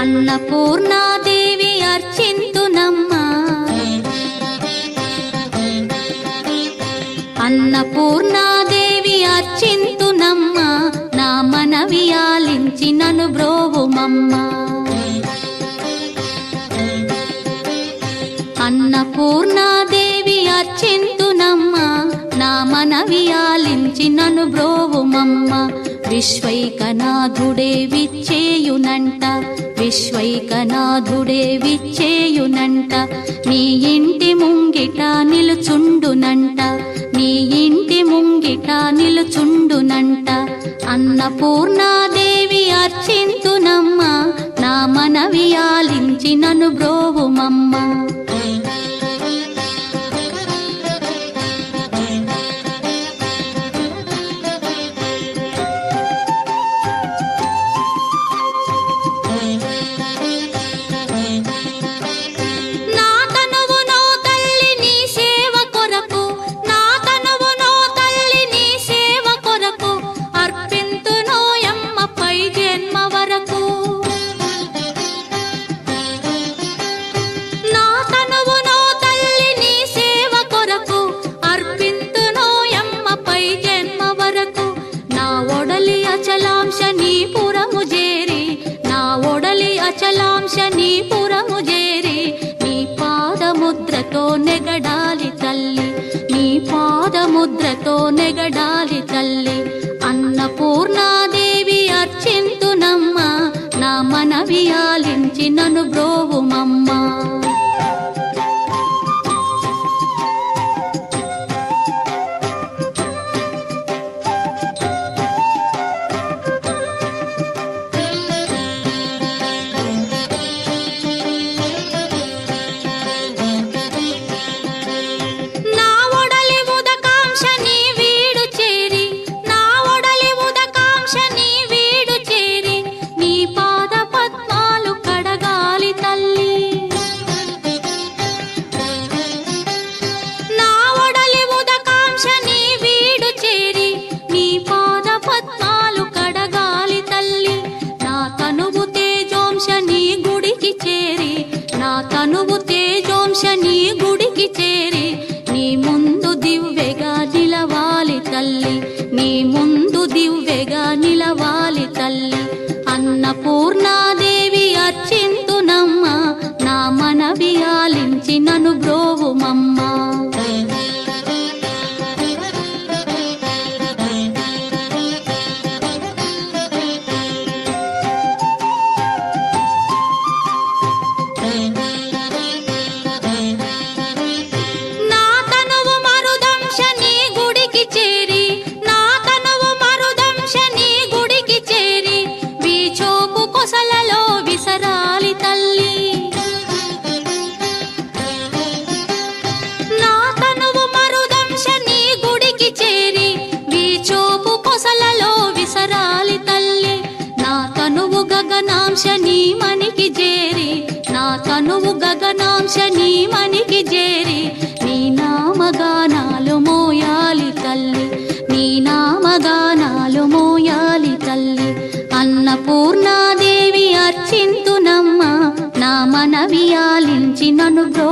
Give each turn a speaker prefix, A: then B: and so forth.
A: అన్నపూర్ణాదేవి అర్చింతునమ్మా, అన్నపూర్ణాదేవి అర్చింతునమ్మా, నా మనవి ఆలించి నన్ను బ్రోవుమమ్మా. అన్నపూర్ణాదేవి అర్చింతునమ్మా, నా మనవి ఆలించి నన్ను బ్రోవుమమ్మా. విశ్వైకనాథుడే విచ్చేయునంట, విశ్వైకనాథుడే విచ్చేయునంట, నీ ఇంటి ముంగిట నిలుచుండునంట, నీ ఇంటి ముంగిట నిలుచుండునంట. అన్నపూర్ణాదేవి అర్చింతునమ్మా, నా మనవి ఆలించి నన్ను బ్రోవుమమ్మా. అచలాంశనీపురము చేరి నీ పాదముద్రతో నెగడాలి తల్లి, నీ పాదముద్రతో నెగడాలి తల్లి. అన్నపూర్ణాదేవి అర్చింతునమ్మా, నా మనవి ఆలించి నన్ను బ్రోవుమమ్మా. తనువు తేజోంశని గుడికి చేరి నీ ముందు దివ్వెగా నిలవాలి తల్లి, నీ ముందు దివ్వెగా నిలవాలి తల్లి. అన్నపూర్ణాదేవి అర్చింతునమ్మా, నా మనవి ఆలించి నన్ను బ్రోవుమమ్మా. గగనాంశని మనికి చేరి, నా తనువు గగనాంశని మనికి చేరి నీ నామగానాలు మోయాలి తల్లి, నీ నామగానాలు మోయాలి తల్లి. అన్నపూర్ణాదేవి అర్చింతునమ్మా, నా మనవి ఆలించి నన్ను బ్రో